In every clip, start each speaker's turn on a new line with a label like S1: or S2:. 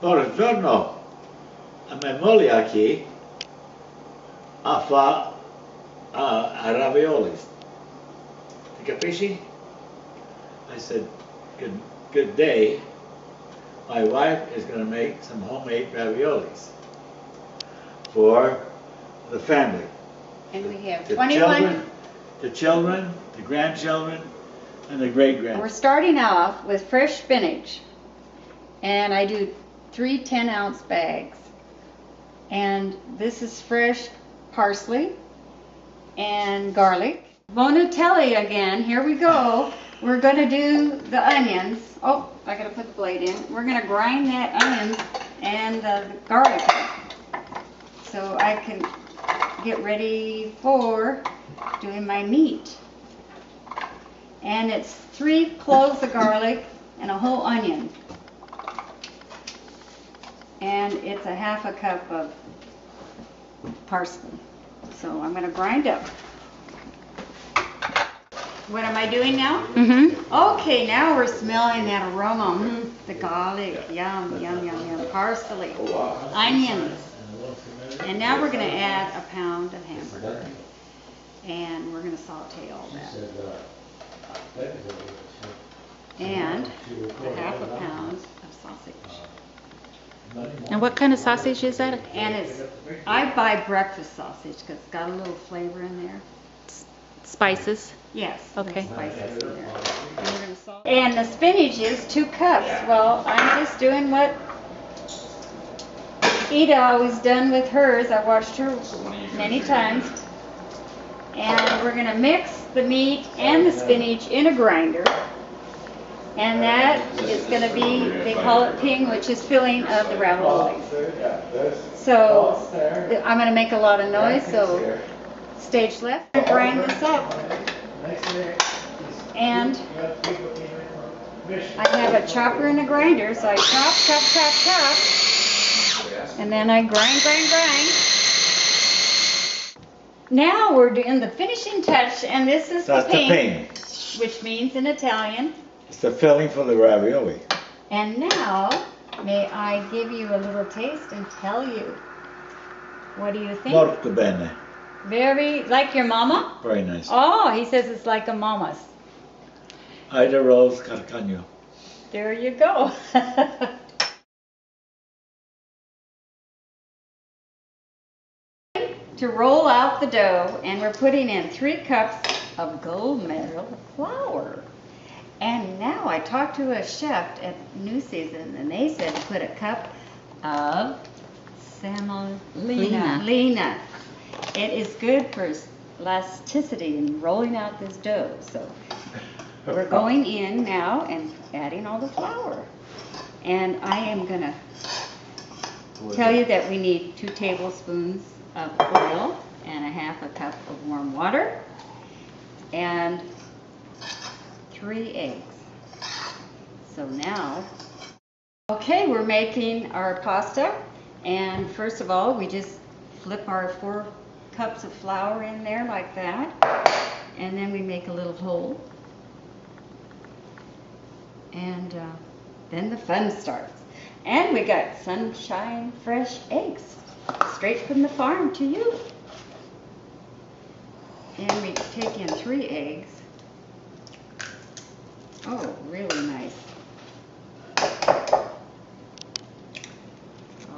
S1: Buongiorno, a me moglie aquí a fa a raviolis. Ti capisci? I said, good day. My wife is going to make some homemade raviolis for the family.
S2: And we have
S1: The
S2: 21.
S1: children, the grandchildren, and the great-grandchildren.
S2: We're starting off with fresh spinach. And I do 3 10-ounce bags. And this is fresh parsley and garlic. Bonatelli again, here we go. We're going to do the onions. Oh, I got to put the blade in. We're going to grind that onions and the garlic so I can get ready for doing my meat. And it's 3 cloves of garlic and a whole onion. And it's a half a cup of parsley. So I'm going to grind up. What am I doing now? Okay, now we're smelling that aroma. The garlic, yum, yum, yum, yum. Parsley, onions. And now we're going to add a pound of hamburger. And we're going to saute all that. And a half a pound of sausage.
S3: And what kind of sausage is that?
S2: And I buy breakfast sausage because it's got a little flavor in there.
S3: Spices?
S2: Yes.
S3: Okay.
S2: Spices in there. And the spinach is 2 cups. Well, I'm just doing what Ida always done with hers. I watched her many times. And we're going to mix the meat and the spinach in a grinder. And that is going to be, they call it ping, which is filling of the ravioli. So I'm going to make a lot of noise, so stage left, and grind this up. And I have a chopper and a grinder, so I chop, chop, chop, chop. And then I grind, grind, grind. Now we're doing the finishing touch, and this is the ping, which means in Italian,
S1: it's the filling for the ravioli.
S2: And now, may I give you a little taste and tell you, what do you think?
S1: Molto bene.
S2: Very, like your mama?
S1: Very nice.
S2: Oh, he says it's like a mama's.
S1: Ida Rose Calcagno.
S2: There you go. To roll out the dough, and we're putting in 3 cups of gold medal flour. And now I talked to a chef at New Season, and they said to put a cup of semolina. It is good for elasticity in rolling out this dough. So we're going in now and adding all the flour. And I am going to tell you that we need 2 tablespoons of oil and a half a cup of warm water and 3 eggs. So now, okay, we're making our pasta, and first of all, we just flip our 4 cups of flour in there like that, and then we make a little hole, and then the fun starts. And we got sunshine fresh eggs, straight from the farm to you. And we take in 3 eggs. Oh, really nice.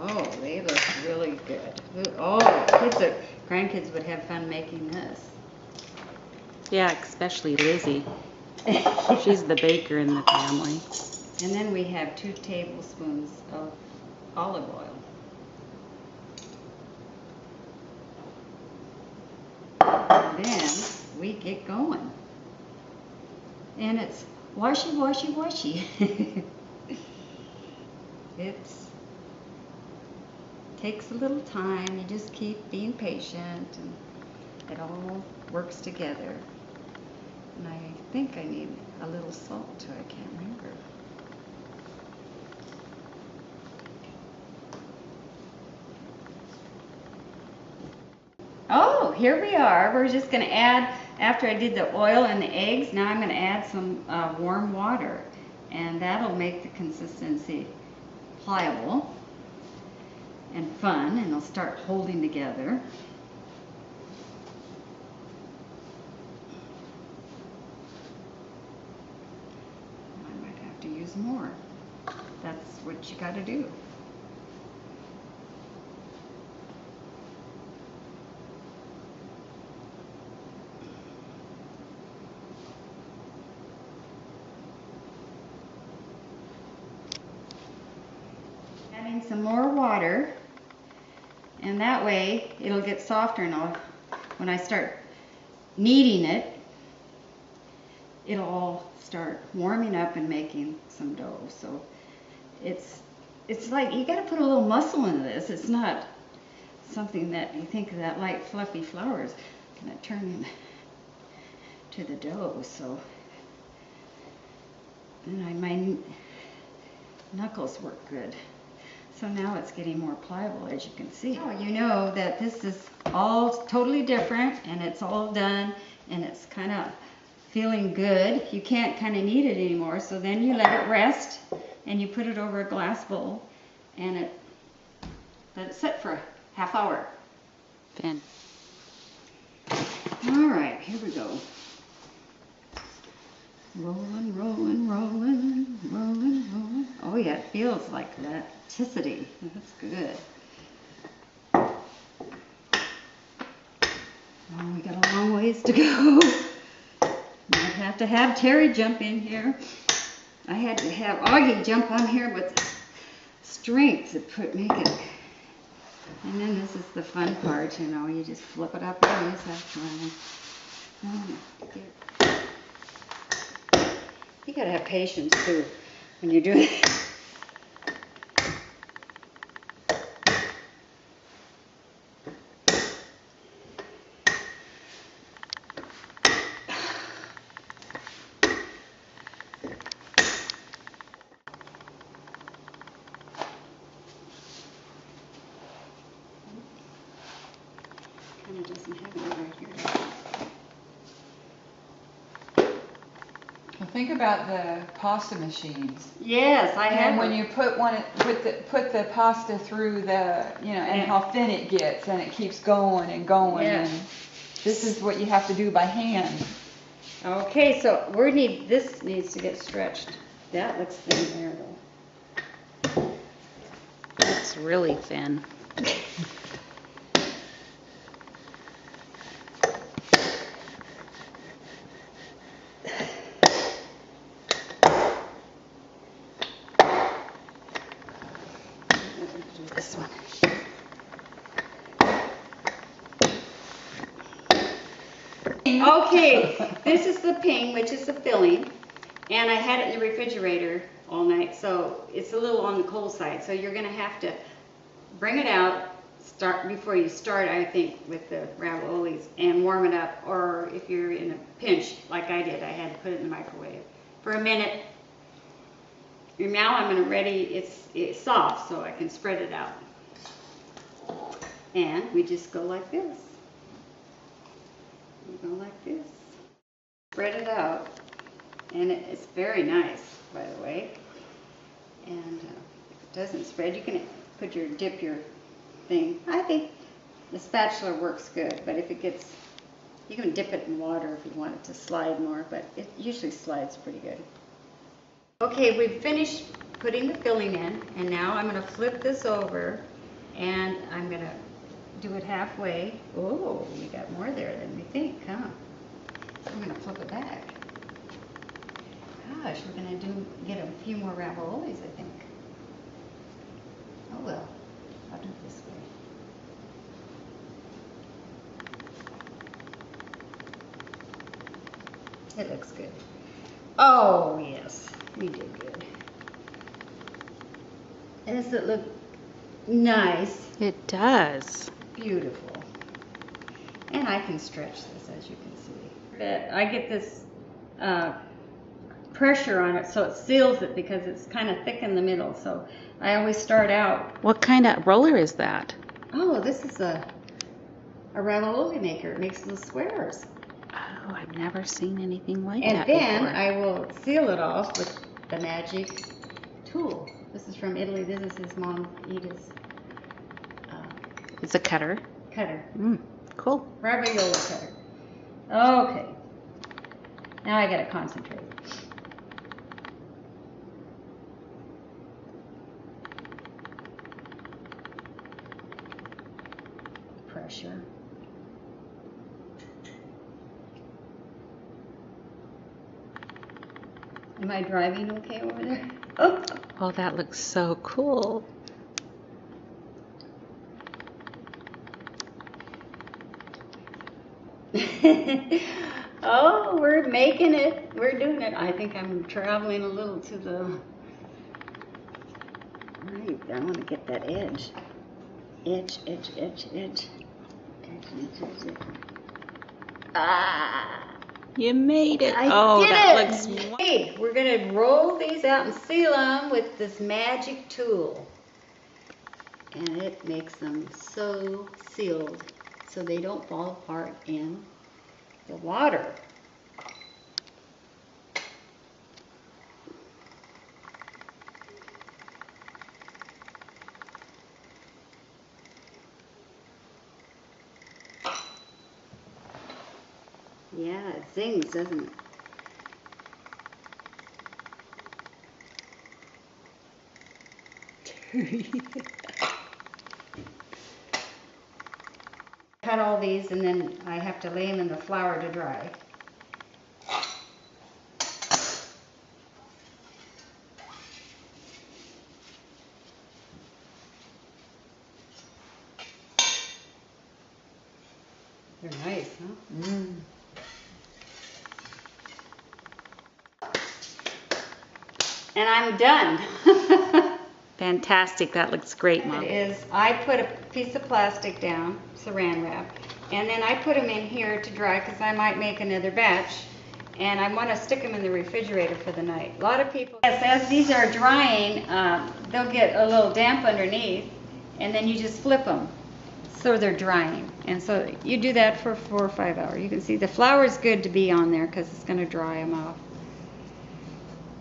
S2: Oh, they look really good. Oh, grandkids would have fun making this.
S3: Yeah, especially Lizzie. She's the baker in the family.
S2: And then we have 2 tablespoons of olive oil. And then we get going. And it's washy, washy, washy. It takes a little time. You just keep being patient, and it all works together. And I think I need a little salt too. I can't remember. Oh, here we are. We're just going to add, after I did the oil and the eggs, now I'm going to add some warm water. And that'll make the consistency pliable and fun, and they'll start holding together. I might have to use more. That's what you got to do. Adding some more water, and that way it'll get softer, and when I start kneading it, it'll all start warming up and making some dough. So it's like you got to put a little muscle into this. It's not something that you think of that light fluffy flour is going to turn into the dough. So and my knuckles work good. So now it's getting more pliable, as you can see. Oh, you know that this is all totally different, and it's all done, and it's kind of feeling good. You can't kind of knead it anymore, so then you let it rest, and you put it over a glass bowl, and let it sit for a half hour.
S3: Finn.
S2: All right, here we go. Rolling, rolling, rolling, rolling, rolling. Oh yeah, it feels like elasticity. That's good. Oh, we got a long ways to go. Might have to have Terry jump in here. I had to have Augie jump on here with strength to make it. And then this is the fun part, you know, you just flip it up and use that one. You gotta have patience too when you're doing it. Kind of doesn't have it right here.
S4: Well, think about the pasta machines.
S2: Yes, I have.
S4: And when you put the pasta through the, you know, and how thin it gets, and it keeps going and going.
S2: Yeah.
S4: And this is what you have to do by hand.
S2: Okay, so this needs to get stretched. That looks thin there though.
S3: It's really thin.
S2: This one. Okay, this is the ping, which is the filling, and I had it in the refrigerator all night, so it's a little on the cold side. So you're gonna have to bring it out, before you start, I think, with the raviolis, and warm it up. Or if you're in a pinch, like I did, I had to put it in the microwave for a minute. And now I'm gonna it's soft, so I can spread it out. And we just go like this. We go like this. Spread it out. And it's very nice, by the way. And if it doesn't spread, you can dip your thing. I think the spatula works good, but if it gets, you can dip it in water if you want it to slide more, but it usually slides pretty good. Okay, we've finished putting the filling in, and now I'm going to flip this over, and I'm going to do it halfway. Oh, we got more there than we think, huh? I'm going to flip it back. Gosh, we're going to get a few more raviolis, I think. Oh well, I'll do it this way. It looks good. Oh yes, we did good. Does it look nice?
S3: It does.
S2: Beautiful. And I can stretch this, as you can see. I get this pressure on it so it seals it, because it's kind of thick in the middle. So I always start out.
S3: What kind of roller is that?
S2: Oh, this is a ravioli maker. It makes little squares.
S3: Oh, I've never seen anything like
S2: And
S3: that
S2: then
S3: before.
S2: I will seal it off with the magic tool, This is from Italy. This is his mom, Edith's
S3: It's a cutter.
S2: cutter.
S3: Cool.
S2: Ravioli cutter. Okay. Now I gotta concentrate. Pressure. Am I driving okay over there?
S3: Oh, that looks so cool.
S2: Oh, we're making it. We're doing it. I think I'm traveling a little to the right. I want to get that edge. Edge, edge, edge, edge. Edge, edge, edge, edge. Ah!
S3: You made it.
S2: I
S3: Oh,
S2: did
S3: that
S2: it.
S3: looks wonderful.
S2: Hey, we're gonna roll these out and seal them with this magic tool. And it makes them so sealed so they don't fall apart in the water. Yeah, it zings, doesn't it? Cut all these and then I have to lay them in the flour to dry. They're nice, huh? And I'm done.
S3: Fantastic. That looks great, Mom.
S2: It is, I put a piece of plastic down, saran wrap, and then I put them in here to dry because I might make another batch. And I want to stick them in the refrigerator for the night. A lot of people, yes, as these are drying, they'll get a little damp underneath, and then you just flip them so they're drying. And so you do that for 4 or 5 hours. You can see the flour is good to be on there because it's going to dry them off.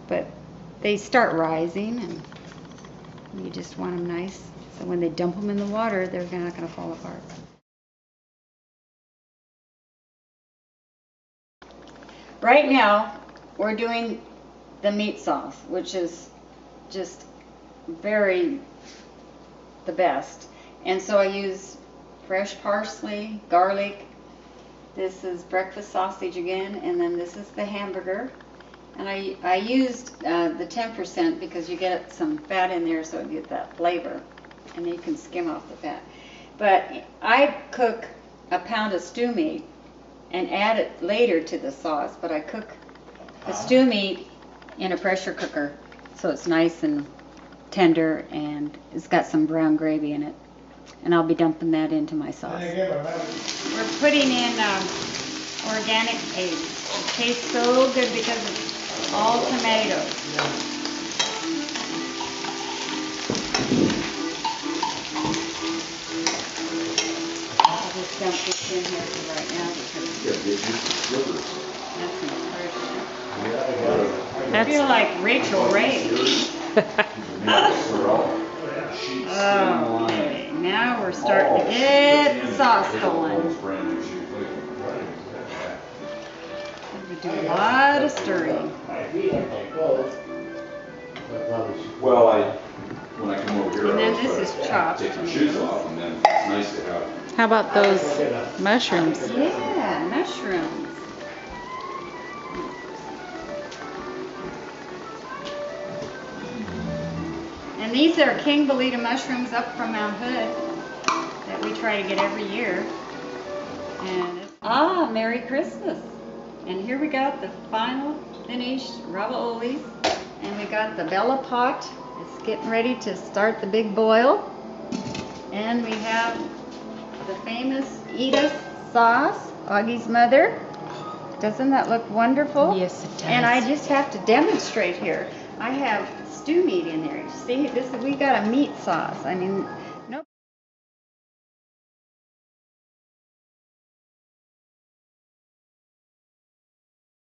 S2: But they start rising, and you just want them nice. So when they dump them in the water, they're not going to fall apart. Right now, we're doing the meat sauce, which is just very the best. And so I use fresh parsley, garlic. This is breakfast sausage again, and then this is the hamburger. And I used the 10% because you get some fat in there, so you get that flavor, and then you can skim off the fat. But I cook a pound of stew meat and add it later to the sauce, but I cook the stew meat in a pressure cooker so it's nice and tender and it's got some brown gravy in it. And I'll be dumping that into my sauce. We're putting in organic eggs. It tastes so good because it's all tomatoes. I'll just dump this in here for right now because that's encouraging. I feel like Rachel Ray. Okay, now we're starting to get the sauce going. We do a lot of stirring.
S5: Well, when I come over here,
S2: And then this is chopped
S5: take the shoes
S2: tomatoes.
S5: off, and then it's nice to have.
S3: How about those mushrooms?
S2: Yeah, mushrooms. And these are King Bolita mushrooms up from Mount Hood that we try to get every year. And it's, Merry Christmas. And here we got the final finished raviolis. And we got the Bella pot. It's getting ready to start the big boil. And we have the famous Edith sauce, Augie's mother. Doesn't that look wonderful?
S3: Yes, it does.
S2: And I just have to demonstrate here. I have stew meat in there. See, we got a meat sauce. I mean,